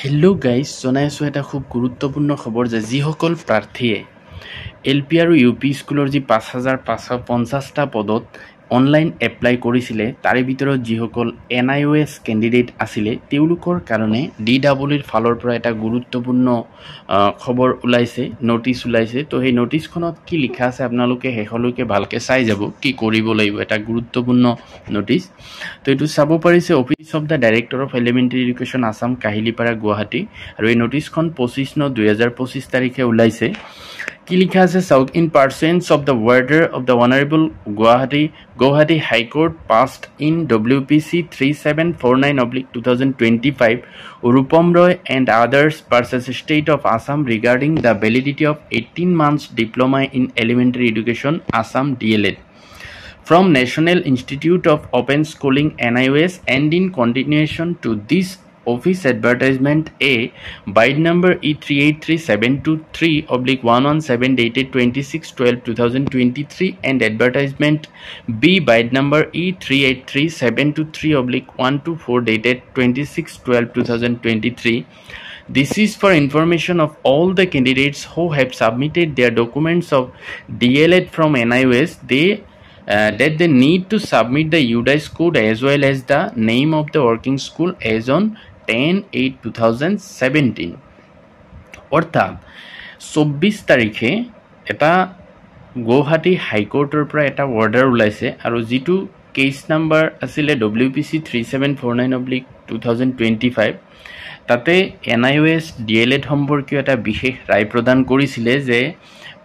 Hello' guys, জনাই আছোঁ এটা খুব গুৰুত্বপূৰ্ণ খবৰ যে যিসকল প্ৰাৰ্থীয়ে এল পি আৰু ইউ পি স্কুলৰ যি ৫,৫৫০টা পদত অনলাইন এপ্লাই কৰিছিলে তাৰে ভিতৰত যিসকল NIOS কেণ্ডিডেট আছিলে তেওঁলোকৰ কাৰণে DWৰ ফালৰ পৰা এটা গুৰুত্বপূৰ্ণ খবৰ ওলাইছে, নটিচ ওলাইছে। তো সেই নটিচখনত কি লিখা আছে আপোনালোকে শেষলৈকে ভালকৈ চাই যাব, কি কৰিব লাগিব। এটা গুৰুত্বপূৰ্ণ নটিচ। তো এইটো চাব পাৰিছে office of the director of elementary education Assam, Kahilipara, Guwahati. আৰু এই নটিচখন 25/9/2025 তাৰিখে ওলাইছে। কি লিখা আছে চাওক। In pursuance of the order of the honourable Guwahati High Court passed in WPC 3749/2025 Rupam Roy and others versus State of Assam regarding the validity of 18 months diploma in elementary education Assam DLED from National Institute of Open Schooling NIOS, and in continuation to this office advertisement A bid number E383723/117 dated 26/12/2023 and advertisement B bid number E383723/124 dated 26/12/2023. This is for information of all the candidates who have submitted their documents of DLED from NIOS. That they need to submit the UDICE code as well as the name of the working school as on 10/8/2017. অৰ্থাৎ 24 তাৰিখে এটা গুৱাহাটী হাইকোৰ্টৰ পৰা এটা order ওলাইছে আৰু যিটো cash number আছিলে WPC 3749/2025 তাতে NIOS DLED সম্পৰ্কীয় এটা বিশেষ ৰায় প্ৰদান কৰিছিলে যে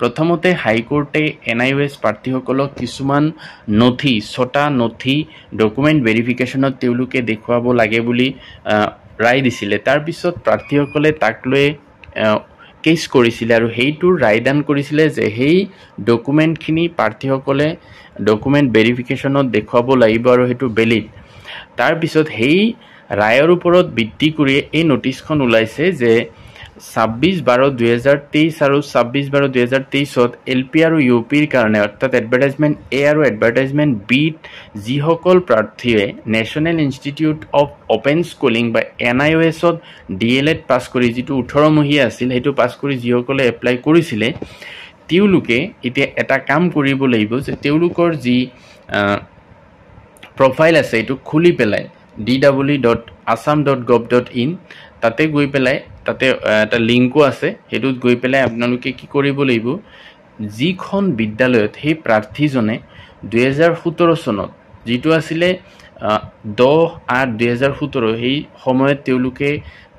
প্ৰথমতে হাইকোৰ্টে NIOS প্ৰাৰ্থীসকলক কিছুমান নথি, 6টা নথি ডকুমেণ্ট ভেৰিফিকেশ্যনত তেওঁলোকে দেখুৱাব লাগে বুলি ৰায় দিছিলে। তাৰপিছত প্ৰাৰ্থীসকলে তাক লৈ কেছ কৰিছিলে আৰু সেইটোৰ ৰায়দান কৰিছিলে যে সেই ডকুমেণ্টখিনি প্ৰাৰ্থীসকলে ডকুমেণ্ট ভেৰিফিকেশ্যনত দেখুৱাব লাগিব আৰু সেইটো ভেলিড। তাৰপিছত সেই ৰায়ৰ ওপৰত ভিত্তি কৰি এই নটিচখন ওলাইছে যে 26/12/2023 আৰু 26/12/2023 LP আৰু UPৰ কাৰণে অৰ্থাৎ এডভাৰটাইজমেণ্ট A আৰু এডভাৰটাইজমেণ্ট Bত যিসকল প্ৰাৰ্থীয়ে national institute of open schooling বা NIOSত DLED পাছ কৰি, যিটো 18 মহীয়া আছিল, সেইটো পাছ কৰি যিসকলে এপ্লাই কৰিছিলে তেওঁলোকে এতিয়া এটা কাম কৰিব লাগিব যে তেওঁলোকৰ যি প্ৰফাইল আছে এইটো খুলি পেলাই dw.assam.gov.in তাতে গৈ পেলাই তাতে এটা লিংকো আছে, সেইটোত গৈ পেলাই আপোনালোকে কি কৰিব লাগিব, যিখন বিদ্যালয়ত সেই প্ৰাৰ্থীজনে 2017 চনত যিটো আছিলে 10/8/2017 সেই সময়ত তেওঁলোকে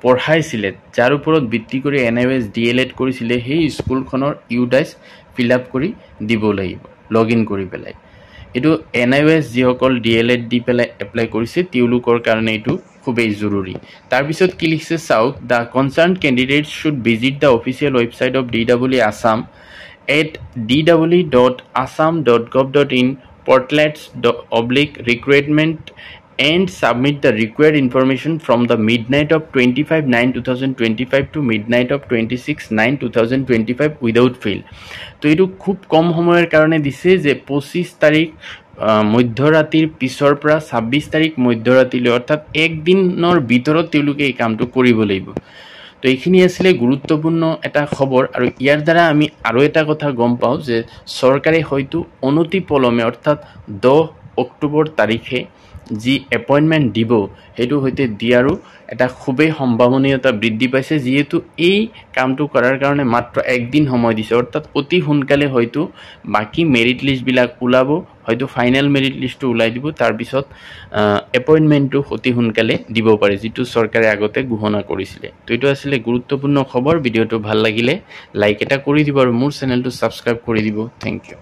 পঢ়াইছিলে, যাৰ ওপৰত ভিত্তি কৰি NIOS DLED কৰিছিলে, সেই স্কুলখনৰ UDICE ফিল আপ কৰি দিব লাগিব, লগ ইন কৰি পেলাই। এইটো NIOS যিসকল DLED দি পেলাই এপ্লাই কৰিছে তেওঁলোকৰ কাৰণে এইটো খুবেই জৰুৰী। তাৰপিছত কি লিখিছে চাওক। The concerned candidates should visit the official website of DW Assam at dw.assam.gov.in portlets/recruitment and submit the required information from the midnight of 25/9/2025 to midnight of 26/9/2025 without fail. তো এইটো খুব কম সময়ৰ কাৰণে দিছে যে 25 তাৰিখ মধ্যৰাতিৰ পিছৰ পৰা 26 তাৰিখ মধ্যৰাতিলৈ, অৰ্থাৎ একদিনৰ ভিতৰত তেওঁলোকে এই কামটো কৰিব লাগিব। তো এইখিনি আছিলে গুৰুত্বপূৰ্ণ এটা খবৰ। আৰু ইয়াৰ দ্বাৰা আমি আৰু এটা কথা গম পাওঁ যে চৰকাৰে হয়তো অনতিপলমে অৰ্থাৎ 10 অক্টোবৰ তাৰিখে যি এপইণ্টমেণ্ট দিব সেইটো সৈতে দিয়াৰো এটা খুবেই সম্ভাৱনীয়তা বৃদ্ধি পাইছে, যিহেতু এই কামটো কৰাৰ কাৰণে মাত্ৰ একদিন সময় দিছে। অৰ্থাৎ অতি সোনকালে হয়তো বাকী মেৰিট লিষ্টবিলাক ওলাব, হয়তো ফাইনেল মেৰিট লিষ্টটো ওলাই দিব, তাৰপিছত এপইণ্টমেণ্টটো অতি সোনকালে দিব পাৰে, যিটো চৰকাৰে আগতে ঘোষণা কৰিছিলে। তো এইটো আছিলে গুৰুত্বপূৰ্ণ খবৰ। ভিডিঅ'টো ভাল লাগিলে লাইক এটা কৰি দিব আৰু মোৰ চেনেলটো ছাবস্ক্ৰাইব কৰি দিব। Thank U.